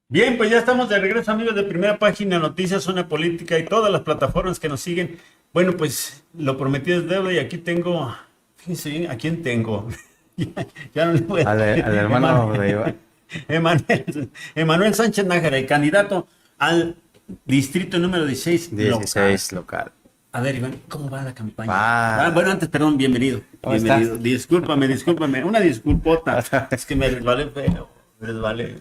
Bien, pues ya estamos de regreso, amigos de Primera Página, Noticias, Zona Política y todas las plataformas que nos siguen. Bueno, pues lo prometido es deuda y aquí tengo, fíjense bien, ¿a quién tengo? Ya no le voy a Al decir, hermano de Iván. Emanuel Sánchez Nájera, el candidato al distrito número 16 local. 16 local. A ver, Iván, ¿cómo va la campaña? Va. Bueno, antes, perdón, bienvenido. ¿Cómo estás? Bienvenido. Discúlpame, una disculpota. Es que me resbalé feo, me resbalé.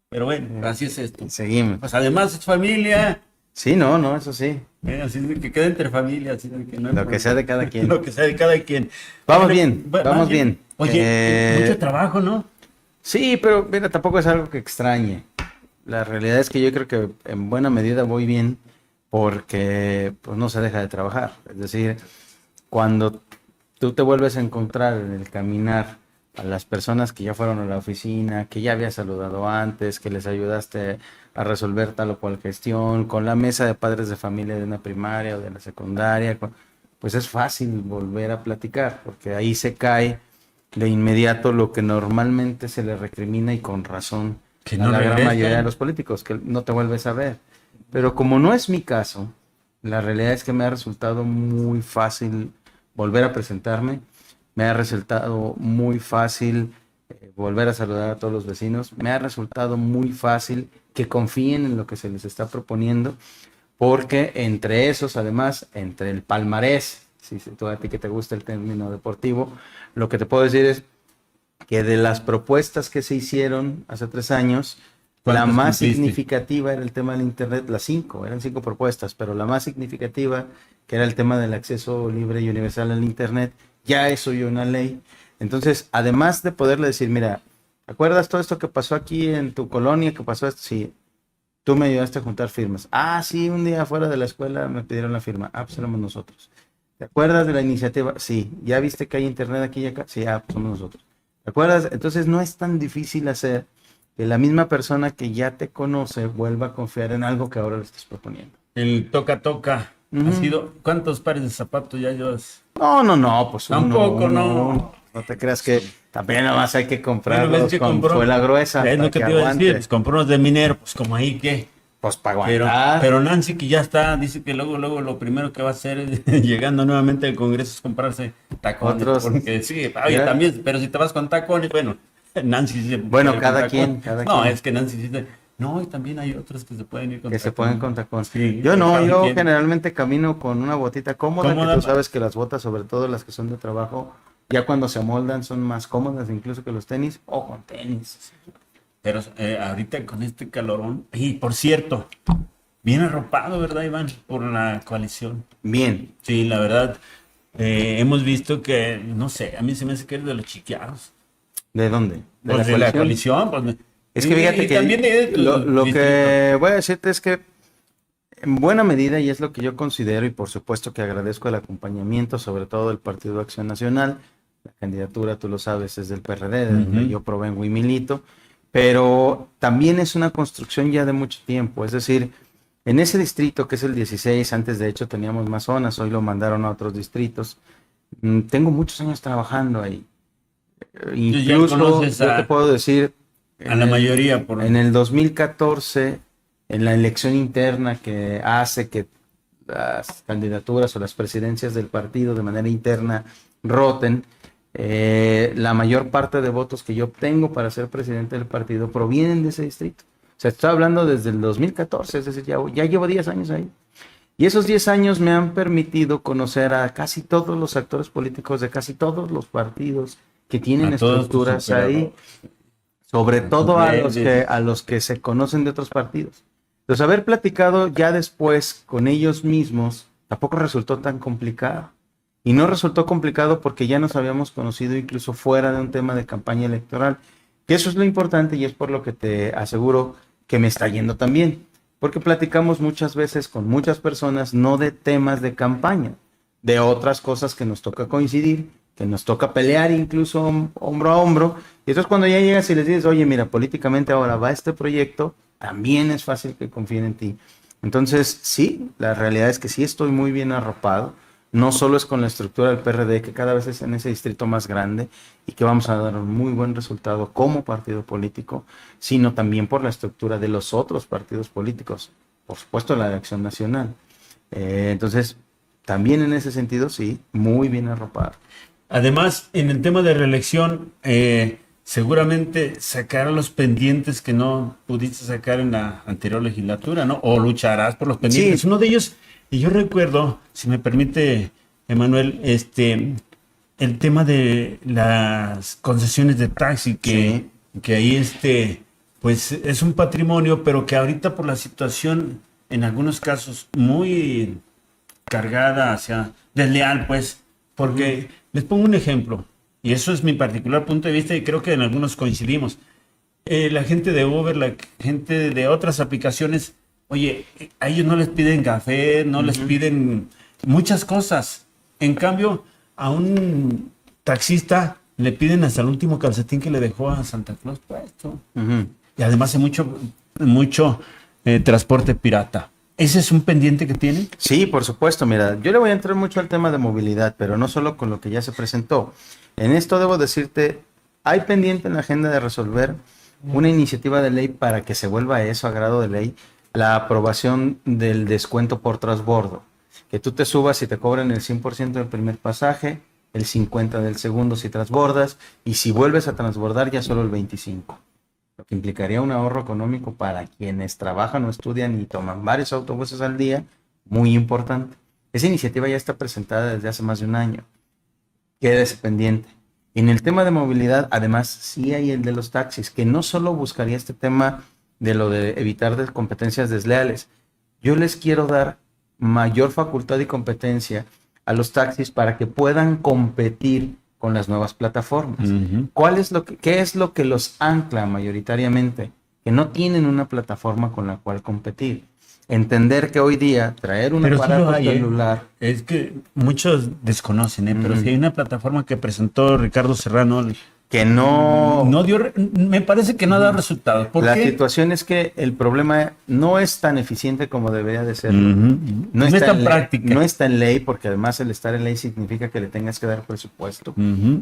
Pero bueno, así es esto. Seguimos. Pues además es familia, Sí, no, eso sí. así de que queda entre familia, así de que no hay Lo que sea de cada quien. Lo que sea de cada quien. Vamos Bueno, bien, vamos bien. Oye, mucho trabajo, ¿no? Sí, pero mira, tampoco es algo que extrañe. La realidad es que yo creo que en buena medida voy bien porque pues no se deja de trabajar. Es decir, cuando tú te vuelves a encontrar en el caminar a las personas que ya fueron a la oficina, que ya habías saludado antes, que les ayudaste a resolver tal o cual cuestión, con la mesa de padres de familia de una primaria o de la secundaria, pues es fácil volver a platicar, porque ahí se cae de inmediato lo que normalmente se le recrimina y con razón Que a no la gran regresan. mayoría de los políticos, que no te vuelves a ver. Pero como no es mi caso, la realidad es que me ha resultado muy fácil volver a presentarme, me ha resultado muy fácil volver a saludar a todos los vecinos, me ha resultado muy fácil que confíen en lo que se les está proponiendo, porque entre esos, además, entre el palmarés, si tú a ti que te gusta el término deportivo, lo que te puedo decir es que de las propuestas que se hicieron hace 3 años, la ¿Cuántas más cumpliste? significativa era el tema del Internet, eran 5 propuestas, pero la más significativa, que era el tema del acceso libre y universal al Internet, ya eso ya una ley. Entonces, además de poderle decir, mira, ¿acuerdas todo esto que pasó aquí en tu colonia, que pasó esto? Sí, tú me ayudaste a juntar firmas. Ah, sí, un día fuera de la escuela me pidieron la firma. Ah, pues éramos nosotros. ¿Te acuerdas de la iniciativa? Sí. ¿Ya viste que hay internet aquí y acá? Sí, ah, pues somos nosotros. ¿Te acuerdas? Entonces no es tan difícil hacer que la misma persona que ya te conoce vuelva a confiar en algo que ahora le estás proponiendo. El toca. Ha Ujú. sido, ¿cuántos pares de zapatos ya llevas? No, pues Tampoco, uno. no. No te creas que también nada más hay que Bueno, ves comprarlos que con compró. suela gruesa Es para lo que que te iba a decir, aguante. pues compró unos de minero, pues como ahí que. Pues para Pero, aguantar. pero Nancy que ya está, dice que luego lo primero que va a hacer es, llegando nuevamente al Congreso es comprarse tacones, Otros. porque sí, oye, Mira, también, pero si te vas con tacones, bueno, Nancy sí se bueno, puede con cada tacones. quien, cada No, quien. es que Nancy dice, no, y también hay otros que se pueden ir con Que se tacones. pueden con tacón. Sí, Yo no, cada yo quien. generalmente camino con una botita cómoda, que Cómoda, tú sabes que las botas, sobre todo las que son de trabajo, ya cuando se amoldan son más cómodas incluso que los tenis o con tenis. pero ahorita con este calorón, y por cierto, bien arropado, ¿verdad, Iván? Por la coalición. Bien, Sí, la verdad, hemos visto que, no sé, a mí se me hace que es de los chiqueados. ¿de dónde? ¿De Pues la de la coalición? coalición, pues, Es que fíjate y que también de tu lo distrito. que voy a decirte es que en buena medida, y es lo que yo considero, y por supuesto que agradezco el acompañamiento, sobre todo del Partido Acción Nacional, la candidatura, tú lo sabes, es del PRD, de donde Ujú. yo provengo y milito, pero también es una construcción ya de mucho tiempo, es decir, en ese distrito que es el 16, antes de hecho teníamos más zonas, hoy lo mandaron a otros distritos, tengo muchos años trabajando ahí. Tú ya Incluso conoces yo te puedo decir, a la mayoría por... en el 2014, en la elección interna que hace que las candidaturas o las presidencias del partido de manera interna roten, la mayor parte de votos que yo obtengo para ser presidente del partido provienen de ese distrito. O sea, estoy hablando desde el 2014, es decir, ya llevo 10 años ahí. Y esos 10 años me han permitido conocer a casi todos los actores políticos de casi todos los partidos que tienen A todos tus estructuras ahí, sobre todo redes. a los que se conocen de otros partidos. Entonces, haber platicado ya después con ellos mismos tampoco resultó tan complicado. Y no resultó complicado porque ya nos habíamos conocido incluso fuera de un tema de campaña electoral. Que eso es lo importante y es por lo que te aseguro que me está yendo tan bien. Porque platicamos muchas veces con muchas personas, no de temas de campaña, de otras cosas que nos toca coincidir, que nos toca pelear incluso hombro a hombro. Y entonces cuando ya llegas y les dices, oye, mira, políticamente ahora va este proyecto, también es fácil que confíen en ti. Entonces, sí, la realidad es que sí estoy muy bien arropado. no solo es con la estructura del PRD, que cada vez es en ese distrito más grande y que vamos a dar un muy buen resultado como partido político, sino también por la estructura de los otros partidos políticos, por supuesto la de Acción Nacional. Entonces, también en ese sentido, sí, muy bien arropado. Además, en el tema de reelección, seguramente sacarás los pendientes que no pudiste sacar en la anterior legislatura, ¿no? O lucharás por los pendientes. Sí. Uno de ellos, y yo recuerdo, si me permite, Emanuel, el tema de las concesiones de taxi, que ahí pues es un patrimonio, pero que ahorita por la situación, en algunos casos, muy cargada hacia desleal, pues, porque les pongo un ejemplo, y eso es mi particular punto de vista, y creo que en algunos coincidimos. La gente de Uber, la gente de otras aplicaciones, oye, a ellos no les piden café, no les piden muchas cosas. En cambio, a un taxista le piden hasta el último calcetín que le dejó a Santa Claus puesto. Y además hay mucho transporte pirata. ¿Ese es un pendiente que tienen? Sí, por supuesto. Mira, yo le voy a entrar mucho al tema de movilidad, pero no solo con lo que ya se presentó. En esto debo decirte, hay pendiente en la agenda de resolver una iniciativa de ley para que se vuelva eso a grado de ley, la aprobación del descuento por transbordo. Que tú te subas y te cobran el 100% del primer pasaje, el 50% del segundo si transbordas, y si vuelves a transbordar ya solo el 25%. Lo que implicaría un ahorro económico para quienes trabajan o estudian y toman varios autobuses al día, muy importante. Esa iniciativa ya está presentada desde hace más de un año. Queda ese pendiente. En el tema de movilidad, además, sí hay el de los taxis, que no solo buscaría este tema de lo de evitar competencias desleales. Yo les quiero dar mayor facultad y competencia a los taxis para que puedan competir con las nuevas plataformas. ¿Qué es lo que los ancla mayoritariamente? Que no tienen una plataforma con la cual competir. Entender que hoy día traer un aparato celular... Es que muchos desconocen, pero si hay una plataforma que presentó Ricardo Serrano... Que no dio, me parece que no ha dado resultados. ¿Por la qué? situación es que el problema no es tan eficiente como debería de ser. No es tan práctica. No está en ley, porque además el estar en ley significa que le tengas que dar presupuesto.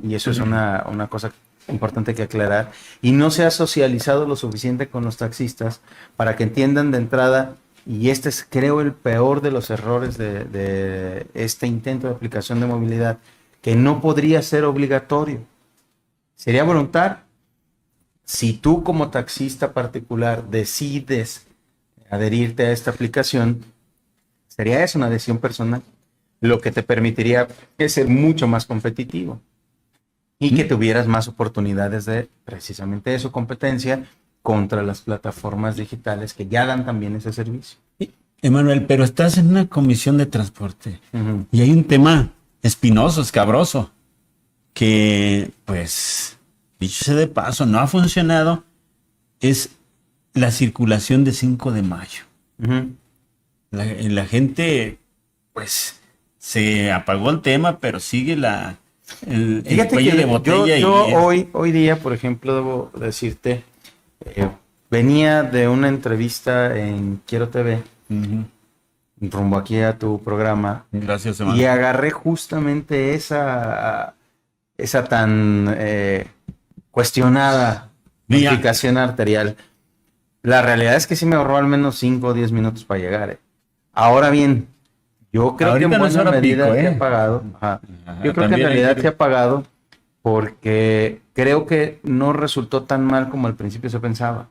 Y eso es una cosa importante que aclarar. Y no se ha socializado lo suficiente con los taxistas para que entiendan de entrada, y este es creo el peor de los errores de este intento de aplicación de movilidad, que no podría ser obligatorio. Sería voluntario. Si tú como taxista particular decides adherirte a esta aplicación, sería eso, una decisión personal, lo que te permitiría ser mucho más competitivo y que tuvieras más oportunidades de precisamente eso, competencia contra las plataformas digitales que ya dan también ese servicio. Emanuel, pero estás en una comisión de transporte y hay un tema espinoso, escabroso, que, pues, dicho sea de paso, no ha funcionado, es la circulación de 5 de mayo. La gente, pues, se apagó el tema, pero sigue el cuello de botella. Hoy día, por ejemplo, debo decirte, venía de una entrevista en Quiero TV, rumbo aquí a tu programa. Gracias, Emanuel. Y agarré justamente esa tan cuestionada notificación arterial. La realidad es que sí me ahorró al menos 5 o 10 minutos para llegar. Ahora bien, yo creo ahorita que en buena medida se ha ¿eh? pagado. Yo creo que en realidad se ha pagado porque creo que no resultó tan mal como al principio se pensaba.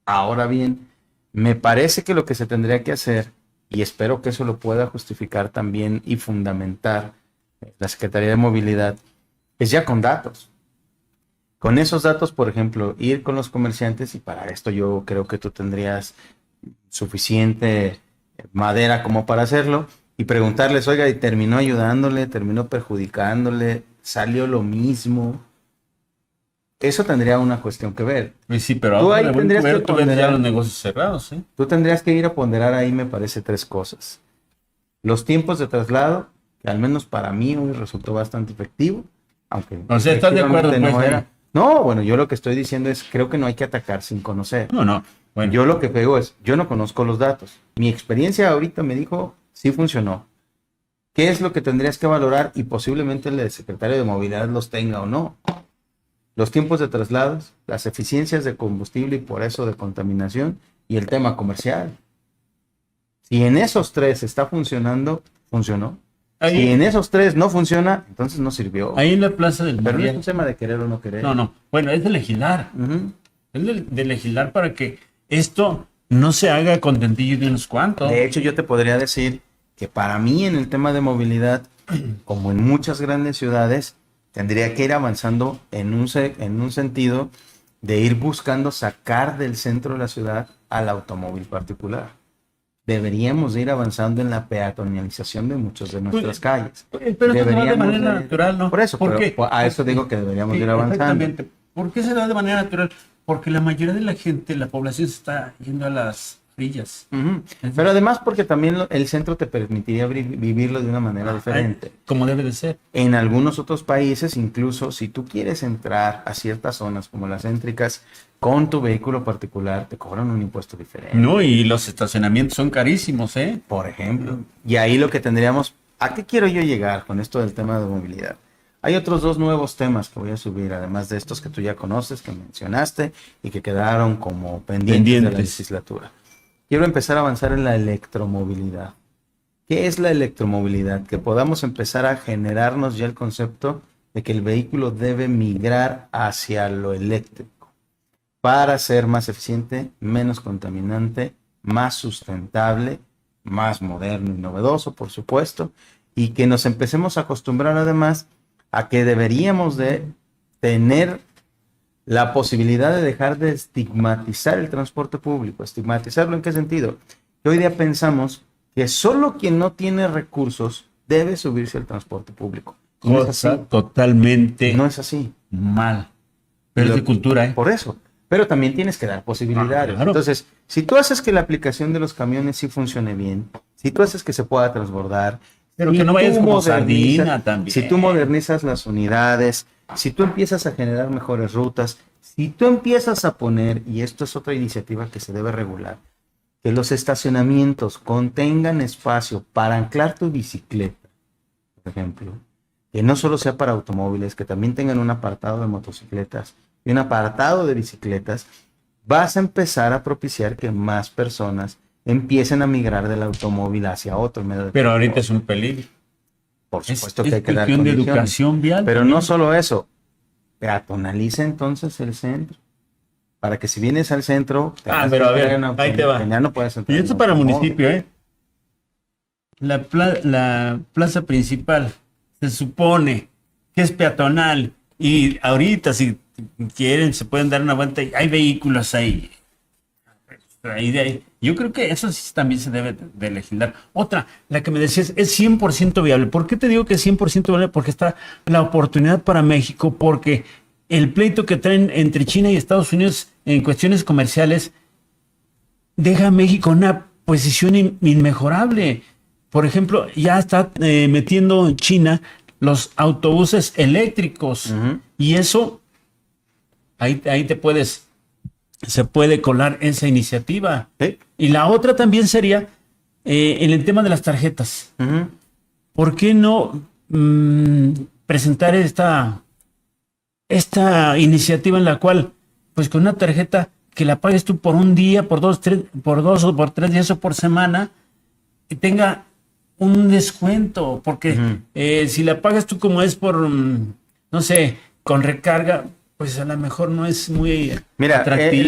Ahora bien, me parece que lo que se tendría que hacer, y espero que eso lo pueda justificar también y fundamentar la Secretaría de Movilidad, es ya con datos. Con esos datos, por ejemplo, ir con los comerciantes, y para esto yo creo que tú tendrías suficiente madera como para hacerlo, y preguntarles, oiga, ¿y terminó ayudándole, terminó perjudicándole, salió lo mismo? Eso tendría una cuestión que ver. Sí, pero tú ahí ahora tendrías que tú ves ya los negocios cerrados, ¿eh? Tú tendrías que ir a ponderar ahí, me parece, 3 cosas. Los tiempos de traslado, que al menos para mí hoy resultó bastante efectivo, aunque... O sea, ¿estás de acuerdo? No, Pues, no, bueno, yo lo que estoy diciendo es, creo que no hay que atacar sin conocer. No. Bueno. Yo lo que pego es, yo no conozco los datos. Mi experiencia ahorita me dijo, sí funcionó. ¿Qué es lo que tendrías que valorar? Y posiblemente el secretario de Movilidad los tenga o no. Los tiempos de traslados, las eficiencias de combustible y por eso de contaminación y el tema comercial. Si en esos tres está funcionando, funcionó. Si en esos tres no funciona, entonces no sirvió. Ahí en la Plaza del Pero no es Mariachi. un tema de querer o no querer. No. Bueno, es de legislar. Ujú. Es de legislar para que esto no se haga contentillo de unos cuantos. De hecho, yo te podría decir que para mí en el tema de movilidad, como en muchas grandes ciudades, tendría que ir avanzando en un sentido de ir buscando sacar del centro de la ciudad al automóvil particular. Deberíamos ir avanzando en la peatonalización de muchas de nuestras calles. Pero eso se va de manera natural, ¿no? Por eso, ¿Por pero qué? a eso digo que deberíamos Sí, ir avanzando. exactamente. ¿Por qué se da de manera natural? Porque la mayoría de la gente, la población se está yendo a las orillas. Ujú. Pero además porque también el centro te permitiría vivirlo de una manera diferente. Como debe de ser. En algunos otros países, incluso si tú quieres entrar a ciertas zonas como las céntricas con tu vehículo particular, te cobran un impuesto diferente. No, y los estacionamientos son carísimos, ¿eh? Por ejemplo. Y ahí lo que tendríamos, ¿a qué quiero yo llegar con esto del tema de movilidad? Hay otros dos nuevos temas que voy a subir, además de estos que tú ya conoces, que mencionaste y que quedaron como pendientes de la legislatura. Quiero empezar a avanzar en la electromovilidad. ¿Qué es la electromovilidad? Que podamos empezar a generarnos ya el concepto de que el vehículo debe migrar hacia lo eléctrico para ser más eficiente, menos contaminante, más sustentable, más moderno y novedoso, por supuesto, y que nos empecemos a acostumbrar además a que deberíamos de tener la posibilidad de dejar de estigmatizar el transporte público. ¿Estigmatizarlo en qué sentido? Que hoy día pensamos que solo quien no tiene recursos debe subirse al transporte público. No es así. Totalmente No es así. mal. Pero es de cultura, ¿eh? Por eso. Pero también tienes que dar posibilidades. Claro. Entonces, si tú haces que la aplicación de los camiones sí funcione bien, si tú haces que se pueda transbordar, Pero si que no vayas tú como modernizas- sardina también. Si tú modernizas las unidades, si tú empiezas a generar mejores rutas, si tú empiezas a poner, y esto es otra iniciativa que se debe regular, que los estacionamientos contengan espacio para anclar tu bicicleta, por ejemplo, que no solo sea para automóviles, que también tengan un apartado de motocicletas y un apartado de bicicletas, vas a empezar a propiciar que más personas empiecen a migrar del automóvil hacia otro medio de Pero ahorita transporte. es un peligro. Por Es supuesto que hay que dar cuestión de condiciones. educación vial. Pero también. no solo eso, peatonaliza entonces el centro. Para que si vienes al centro, Pero a ver, ahí te va. ya no puedes entrar Y esto en para automóvil. municipio, ¿eh? La plaza principal se supone que es peatonal y ahorita si quieren se pueden dar una vuelta y hay vehículos ahí. Yo creo que eso sí también se debe de legislar. Otra, la que me decías, es 100% viable. ¿Por qué te digo que es 100% viable? Porque está la oportunidad para México, porque el pleito que traen entre China y Estados Unidos en cuestiones comerciales deja a México en una posición inmejorable. Por ejemplo, ya está metiendo China los autobuses eléctricos. Ujú. Y eso, ahí se puede colar esa iniciativa. Sí. Y la otra también sería en el tema de las tarjetas. Ujú. ¿Por qué no presentar esta iniciativa en la cual, pues con una tarjeta que la pagues tú por un día, por dos o por 3 días o por semana, que tenga un descuento? Porque si la pagas tú como es por, no sé, con recarga, pues a lo mejor no es muy Mira, atractivo.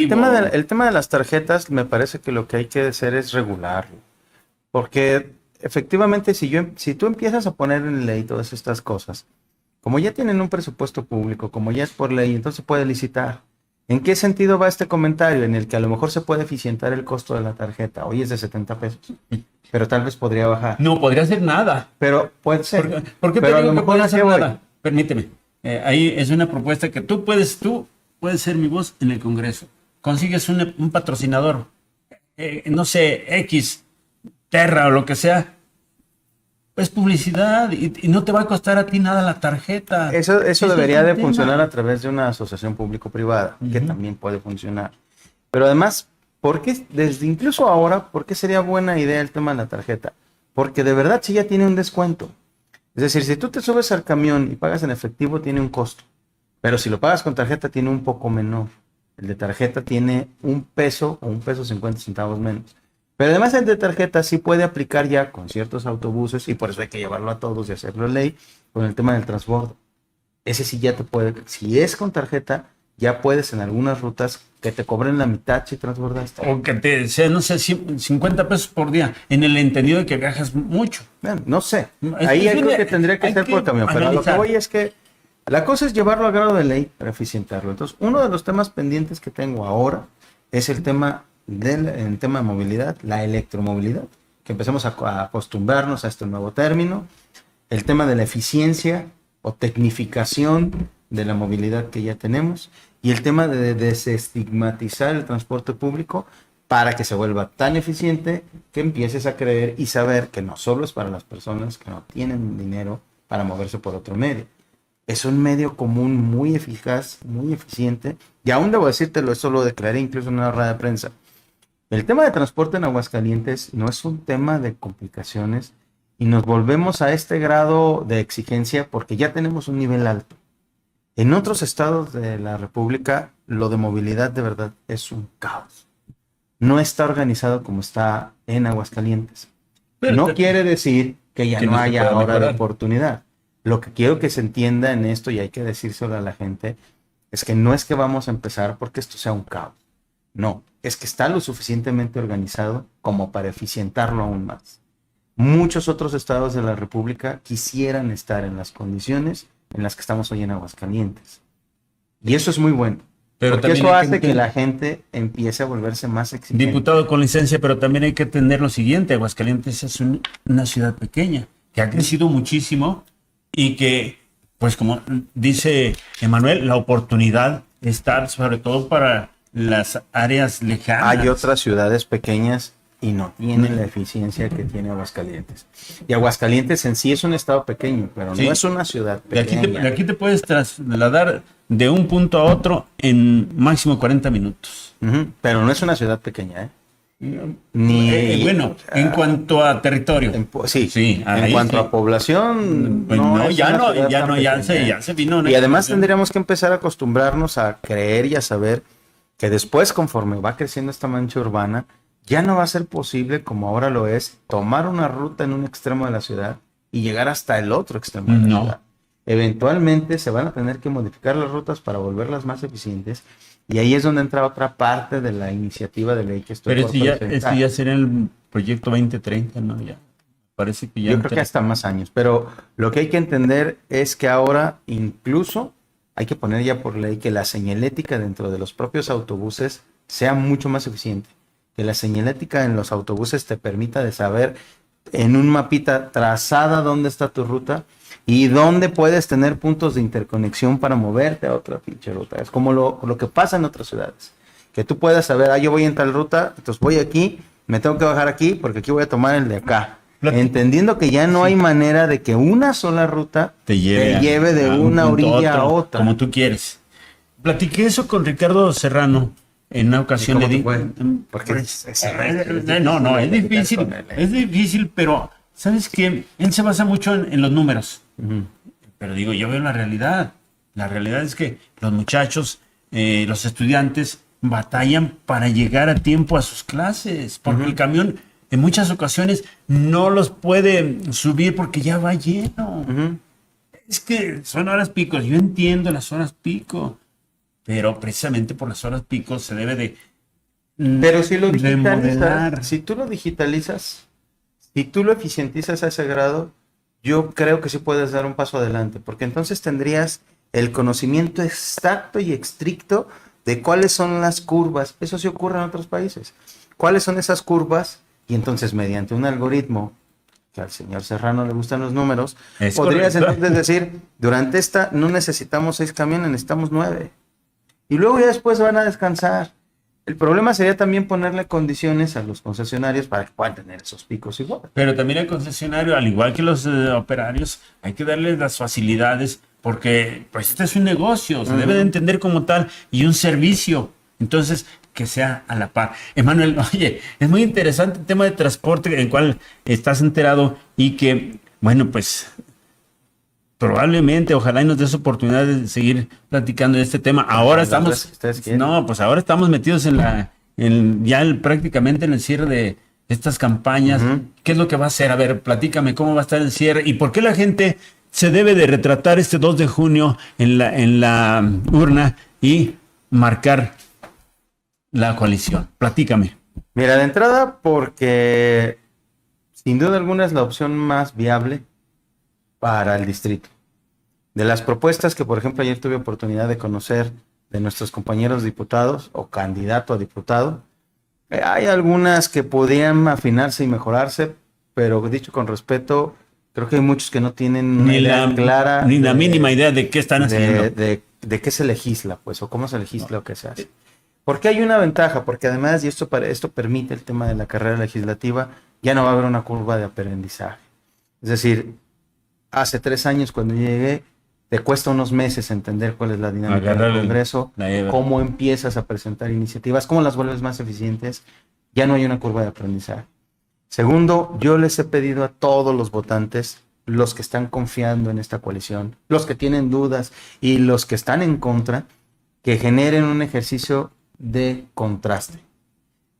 el tema de las tarjetas me parece que lo que hay que hacer es regularlo. Porque efectivamente si tú empiezas a poner en ley todas estas cosas, como ya tienen un presupuesto público, como ya es por ley, entonces se puede licitar. ¿En qué sentido va este comentario? En el que a lo mejor se puede eficientar el costo de la tarjeta. Hoy es de 70 pesos, pero tal vez podría bajar. No podría hacer nada. Pero puede ser. ¿Por qué te Pero a digo lo que mejor puede ¿a hacer qué voy? nada? Permíteme. Ahí es una propuesta que tú puedes ser mi voz en el Congreso. Consigues un patrocinador, no sé, X, Terra o lo que sea. Es publicidad y no te va a costar a ti nada la tarjeta. Eso Ese debería es el de tema. funcionar a través de una asociación público-privada, que también puede funcionar. Pero además, ¿por qué, desde incluso ahora, por qué sería buena idea el tema de la tarjeta? porque de verdad sí ya tiene un descuento. Es decir, si tú te subes al camión y pagas en efectivo, tiene un costo. Pero si lo pagas con tarjeta, tiene un poco menor. El de tarjeta tiene $1 o $1.50 menos. Pero además el de tarjeta sí puede aplicar ya con ciertos autobuses, y por eso hay que llevarlo a todos y hacerlo ley, con el tema del transbordo. Ese sí ya te puede, si es con tarjeta, ya puedes en algunas rutas que te cobren la mitad si transbordaste. O que te sea, no sé, 50 pesos por día, en el entendido de que viajas mucho. Bueno, no sé, ahí creo que tendría que ser por camión, pero lo que voy es que la cosa es llevarlo a grado de ley para eficientarlo. Entonces, uno de los temas pendientes que tengo ahora es el tema de movilidad, la electromovilidad, que empecemos a acostumbrarnos a este nuevo término, el tema de la eficiencia o tecnificación de la movilidad que ya tenemos, y el tema de desestigmatizar el transporte público para que se vuelva tan eficiente que empieces a creer y saber que no solo es para las personas que no tienen dinero para moverse por otro medio. Es un medio común muy eficaz, muy eficiente, y aún debo decírtelo, eso lo declaré incluso en una rueda de prensa. El tema de transporte en Aguascalientes no es un tema de complicaciones, y nos volvemos a este grado de exigencia porque ya tenemos un nivel alto. En otros estados de la República, lo de movilidad de verdad es un caos. No está organizado como está en Aguascalientes. Pero no quiere decir que ya no haya ahora de oportunidad. Lo que quiero que se entienda en esto, y hay que decírselo a la gente, es que no es que vamos a empezar porque esto sea un caos. No, es que está lo suficientemente organizado como para eficientarlo aún más. Muchos otros estados de la República quisieran estar en las condiciones en las que estamos hoy en Aguascalientes. Y eso es muy bueno. Pero porque eso hace que la gente empiece a volverse más exigente. Diputado con licencia, pero también hay que entender lo siguiente. Aguascalientes es una ciudad pequeña que ha crecido muchísimo y que, pues como dice Emanuel, la oportunidad está sobre todo para las áreas lejanas. Hay otras ciudades pequeñas y no tienen la eficiencia que tiene Aguascalientes. Y Aguascalientes en sí es un estado pequeño, pero sí, no es una ciudad pequeña. De aquí te puedes trasladar de un punto a otro en máximo 40 minutos. Pero no es una ciudad pequeña, bueno, en cuanto a territorio. Sí, en cuanto a población, pues ya se vino. Y además tendríamos que empezar a acostumbrarnos a creer y a saber que después, conforme va creciendo esta mancha urbana, ya no va a ser posible, como ahora lo es, tomar una ruta en un extremo de la ciudad y llegar hasta el otro extremo de la ciudad. Eventualmente se van a tener que modificar las rutas para volverlas más eficientes, y ahí es donde entra otra parte de la iniciativa de ley que estoy por presentar. Pero este ya será el proyecto 2030, ¿no? Ya parece que ya... Yo creo que hasta más años, pero lo que hay que entender es que ahora incluso hay que poner ya por ley que la señalética dentro de los propios autobuses sea mucho más eficiente. Que la señalética en los autobuses te permita de saber en un mapita trazada dónde está tu ruta y dónde puedes tener puntos de interconexión para moverte a otra pinche ruta. Es como lo que pasa en otras ciudades. Que tú puedas saber, yo voy en tal ruta, entonces voy aquí, me tengo que bajar aquí porque aquí voy a tomar el de acá. Entendiendo que ya no hay manera de que una sola ruta te lleve de una orilla a otra. Como tú quieres. Platiqué eso con Ricardo Serrano. En una ocasión le di... Porque no, es difícil. Es difícil, pero ¿sabes qué? Él se basa mucho en los números. Pero digo, yo veo la realidad. La realidad es que los muchachos, los estudiantes, batallan para llegar a tiempo a sus clases. Porque el camión, en muchas ocasiones, no los puede subir porque ya va lleno. Es que son horas picos. Yo entiendo las horas pico. Pero precisamente por las horas pico se debe de... Pero si lo digitalizas, si tú lo digitalizas, si tú lo eficientizas a ese grado, yo creo que sí puedes dar un paso adelante, porque entonces tendrías el conocimiento exacto y estricto de cuáles son las curvas. Eso sí ocurre en otros países. ¿Cuáles son esas curvas? Y entonces mediante un algoritmo, que al señor Serrano le gustan los números, podrías entonces decir, durante esta no necesitamos 6 camiones, necesitamos 9. Y luego ya después van a descansar. El problema sería también ponerle condiciones a los concesionarios para que puedan tener esos picos igual. Pero también el concesionario, al igual que los operarios, hay que darles las facilidades porque pues este es un negocio, se debe de entender como tal y un servicio. Entonces, que sea a la par. Emanuel, oye, es muy interesante el tema de transporte en el cual estás enterado y que, bueno, pues probablemente, ojalá y nos des oportunidad de seguir platicando de este tema. Ahora estamos, no, pues ahora estamos metidos prácticamente en el cierre de estas campañas. ¿Qué es lo que va a hacer? A ver, platícame cómo va a estar el cierre y por qué la gente se debe de retratar este 2 de junio en la urna y marcar la coalición. Platícame. Mira, de entrada, porque sin duda alguna es la opción más viable para el distrito. De las propuestas que, por ejemplo, ayer tuve oportunidad de conocer de nuestros compañeros diputados o candidato a diputado, hay algunas que podían afinarse y mejorarse, pero dicho con respeto, creo que hay muchos que no tienen una idea clara. Ni la mínima idea de qué están haciendo. De qué se legisla, pues, o cómo se legisla o qué se hace. Porque hay una ventaja, porque además, y esto permite el tema de la carrera legislativa, ya no va a haber una curva de aprendizaje. Es decir, hace 3 años cuando llegué, te cuesta unos meses entender cuál es la dinámica del Congreso, cómo empiezas a presentar iniciativas, cómo las vuelves más eficientes. Ya no hay una curva de aprendizaje. Segundo, yo les he pedido a todos los votantes, los que están confiando en esta coalición, los que tienen dudas y los que están en contra, que generen un ejercicio de contraste,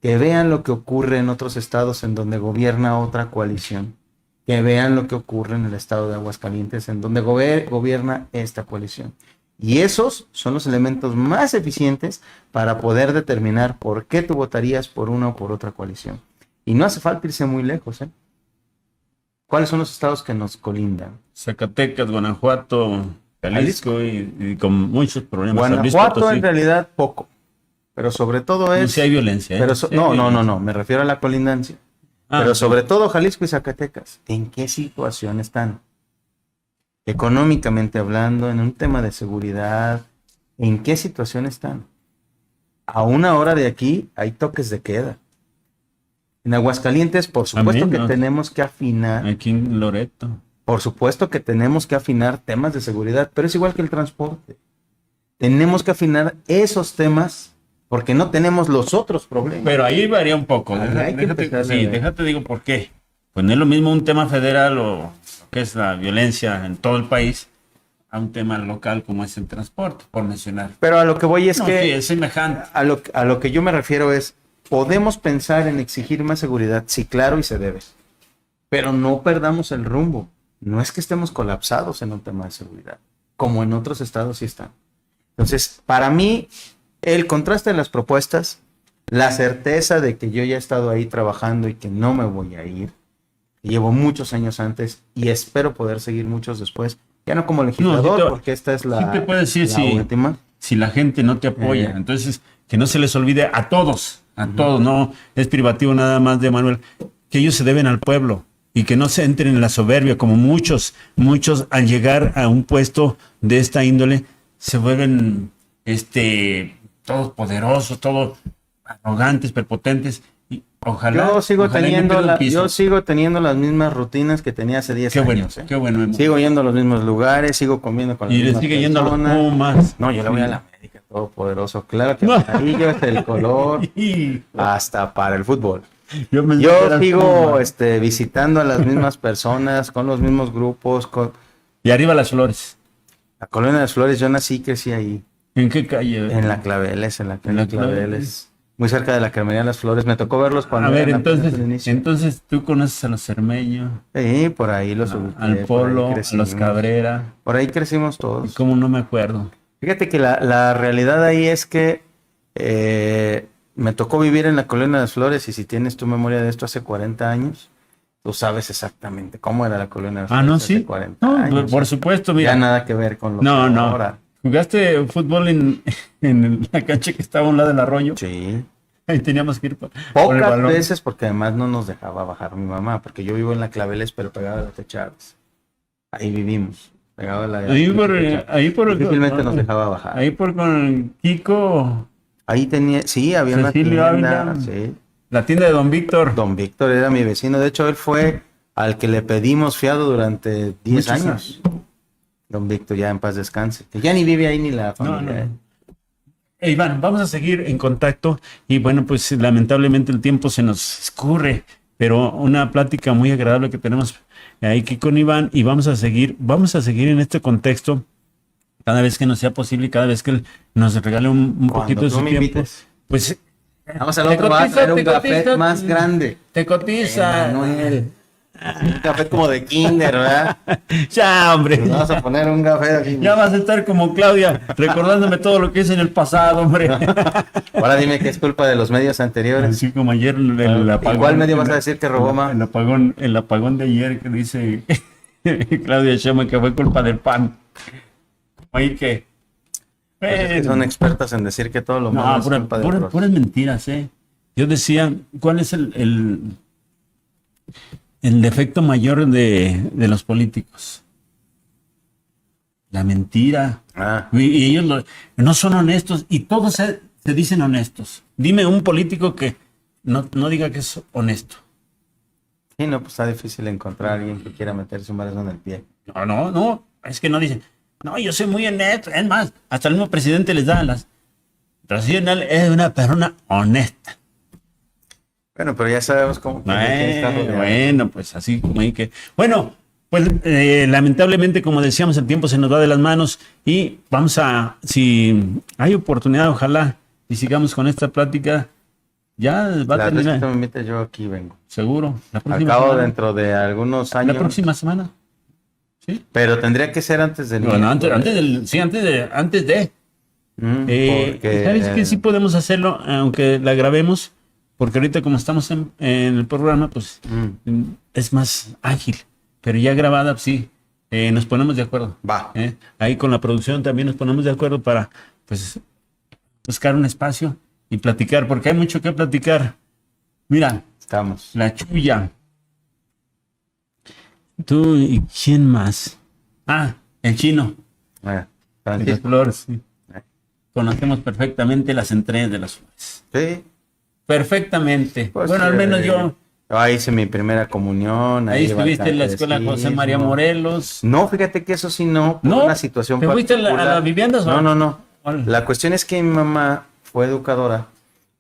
que vean lo que ocurre en otros estados en donde gobierna otra coalición, que vean lo que ocurre en el estado de Aguascalientes en donde gobierna esta coalición. Y esos son los elementos más eficientes para poder determinar por qué tú votarías por una o por otra coalición. Y no hace falta irse muy lejos, ¿eh? ¿Cuáles son los estados que nos colindan? Zacatecas, Guanajuato, Jalisco y con muchos problemas. Guanajuato en realidad poco, pero sobre todo es... No, si hay violencia, ¿eh? Pero no, me refiero a la colindancia. Pero sobre todo Jalisco y Zacatecas, ¿en qué situación están? Económicamente hablando, en un tema de seguridad, ¿en qué situación están? A 1 hora de aquí hay toques de queda. En Aguascalientes, por supuesto que tenemos que afinar. Aquí en Loreto. Por supuesto que tenemos que afinar temas de seguridad, pero es igual que el transporte. Tenemos que afinar esos temas porque no tenemos los otros problemas. Pero ahí varía un poco. Déjate digo por qué. Pues no es lo mismo un tema federal o lo que es la violencia en todo el país a un tema local como es el transporte, por mencionar. Pero a lo que voy es que... Sí, es semejante. A lo que yo me refiero es, podemos pensar en exigir más seguridad, sí, claro, y se debe. Pero no perdamos el rumbo. No es que estemos colapsados en un tema de seguridad, como en otros estados sí están. Entonces, para mí... el contraste de las propuestas, la certeza de que yo ya he estado ahí trabajando y que no me voy a ir, llevo muchos años antes y espero poder seguir muchos después, ya no como legislador, porque esta es la, te puedo decir última. Si la gente no te apoya, entonces que no se les olvide a todos, no es privativo nada más de Manuel, que ellos se deben al pueblo y que no se entren en la soberbia como muchos al llegar a un puesto de esta índole se vuelven todos poderosos, todos arrogantes, prepotentes. Y ojalá. Yo sigo teniendo las mismas rutinas que tenía hace 10 años. Qué bueno. Sigo yendo a los mismos lugares, sigo comiendo con las mismas personas. Y le sigue yendo a los Pumas. No, yo le voy a la América, todopoderoso. Claro que amarillo es el color hasta para el fútbol. Yo sigo visitando a las mismas personas, con los mismos grupos. Y arriba las flores. La Colonia de las Flores, yo nací y crecí ahí. ¿En qué calle? En la Claveles, en la Claveles. Muy cerca de la Carmería de las Flores. Me tocó verlos cuando... A ver, entonces tú conoces a los Cermeño. Sí, por ahí los ubiqué. Al Polo, a los Cabrera. Por ahí crecimos todos. ¿Cómo no me acuerdo? Fíjate que la realidad ahí es que me tocó vivir en la Colonia de las Flores y si tienes tu memoria de esto hace 40 años, tú sabes exactamente cómo era la Colonia de las Flores. ¿no? Sí. Hace 40 años. Por supuesto, mira. Ya nada que ver con lo que ahora. ¿Jugaste fútbol en la cancha que estaba a un lado del arroyo? Sí. Ahí teníamos que ir por el balón. Pocas veces porque además no nos dejaba bajar mi mamá, porque yo vivo en la Claveles, pero pegado a la Chávez. Ahí vivimos, pegado a la... Difícilmente nos dejaba bajar. Ahí por con Kiko... Ahí tenía, sí, había Cecilio una tienda, sí. La tienda de Don Víctor. Don Víctor era mi vecino, de hecho él fue al que le pedimos fiado durante 10 años. Don Víctor, ya en paz descanse. Que ya ni vive ahí ni la familia. Iván, vamos a seguir en contacto y bueno, pues lamentablemente el tiempo se nos escurre, pero una plática muy agradable que tenemos aquí con Iván y vamos a seguir en este contexto cada vez que nos sea posible y cada vez que él nos regale un poquito de su tiempo. Invites. Pues vamos al otro, va a traer un café más grande. te cotiza. Manuel. Un café como de kinder, ¿verdad? Ya, hombre. Nos vamos a poner un café aquí. Ya vas a estar como Claudia, recordándome todo lo que hice en el pasado, hombre. Ahora dime que es culpa de los medios anteriores. Así como ayer el apagón. ¿Y cuál medio vas a decir que robó más? El apagón de ayer que dice Claudia Sheinbaum que fue culpa del PAN. Ahí que... Pues es que son expertas en decir que todo lo malo es culpa de otros. Puras mentiras, Yo decía, ¿cuál es el defecto mayor de los políticos? La mentira. Y ellos no son honestos y todos se dicen honestos. Dime un político que no diga que es honesto. Sí, no, pues está difícil encontrar a alguien que quiera meterse un balazo en el pie. No, es que no dicen, no, yo soy muy honesto. Es más, hasta el mismo presidente les da las... Racional es una persona honesta. Bueno, pero ya sabemos cómo. Bueno, pues así como hay que... Bueno, pues lamentablemente, como decíamos, el tiempo se nos va de las manos y vamos a, si hay oportunidad, ojalá, y sigamos con esta plática, ya va a terminar. La vez que me invites yo aquí vengo. Seguro. Al cabo dentro de algunos años. La próxima semana. Sí. Pero tendría que ser antes del... Bueno, antes de. Porque... ¿Sabes qué? Sí podemos hacerlo, aunque la grabemos, porque ahorita como estamos en el programa, pues es más ágil. Pero ya grabada, sí, nos ponemos de acuerdo. Va. Ahí con la producción también nos ponemos de acuerdo para, pues, buscar un espacio y platicar, porque hay mucho que platicar. Mira, estamos. La Chuya. Tú y quién más. El Chino. Francisco Flores. Sí. Conocemos perfectamente las entregas de las flores. Sí. Perfectamente. Pues bueno, al menos yo. Ahí hice mi primera comunión. Ahí estuviste en la escuela José María Morelos. No, fíjate que eso sí no. No, una situación ¿te fuiste a las viviendas? No. La cuestión es que mi mamá fue educadora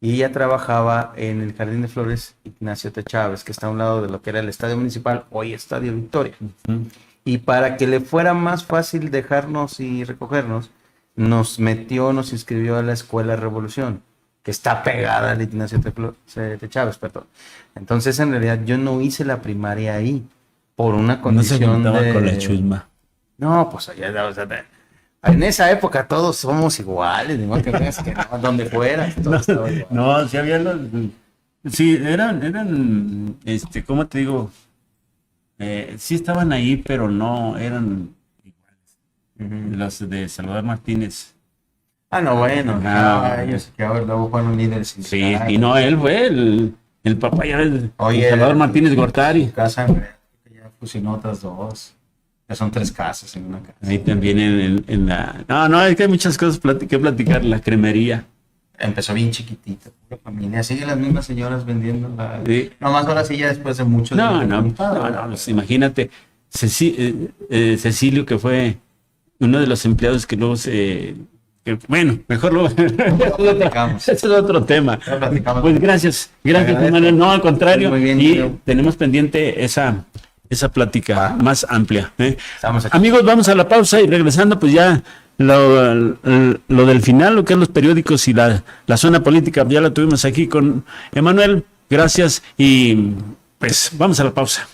y ella trabajaba en el Jardín de Flores Ignacio T. Chávez, que está a un lado de lo que era el Estadio Municipal, hoy Estadio Victoria. Y para que le fuera más fácil dejarnos y recogernos, nos inscribió a la Escuela Revolución, que está pegada al Ignacio T. Chávez, perdón. Entonces, en realidad, yo no hice la primaria ahí por una condición no se juntaba con la chusma. No, pues allá, en esa época todos somos iguales, ni modo que veas que no, donde fuera. No, sí había los... Sí, eran, ¿cómo te digo? Sí estaban ahí, pero no eran iguales. Los de Salvador Martínez. No, bueno. Ellos que ahora luego fueron líderes. Sí, y no, él fue el papá ya de Salvador Martínez Gortari. Su casa ya fusionó otras dos. Ya son 3 casas en una casa. Ahí también en la... No, es que hay muchas cosas que platicar. La cremería. Empezó bien chiquitita, pura familia. Siguen las mismas señoras vendiendo. Sí. Nomás ahora sí ya después de mucho No, pues imagínate. Cecilio, que fue uno de los empleados que luego bueno, mejor luego. Ese es otro tema. Pues gracias, Manuel. No, al contrario. Muy bien, y tenemos pendiente esa plática más amplia. Estamos aquí. Amigos, vamos a la pausa y regresando, pues ya lo del final, lo que es los periódicos y la zona política, ya la tuvimos aquí con Emanuel. Gracias y pues vamos a la pausa.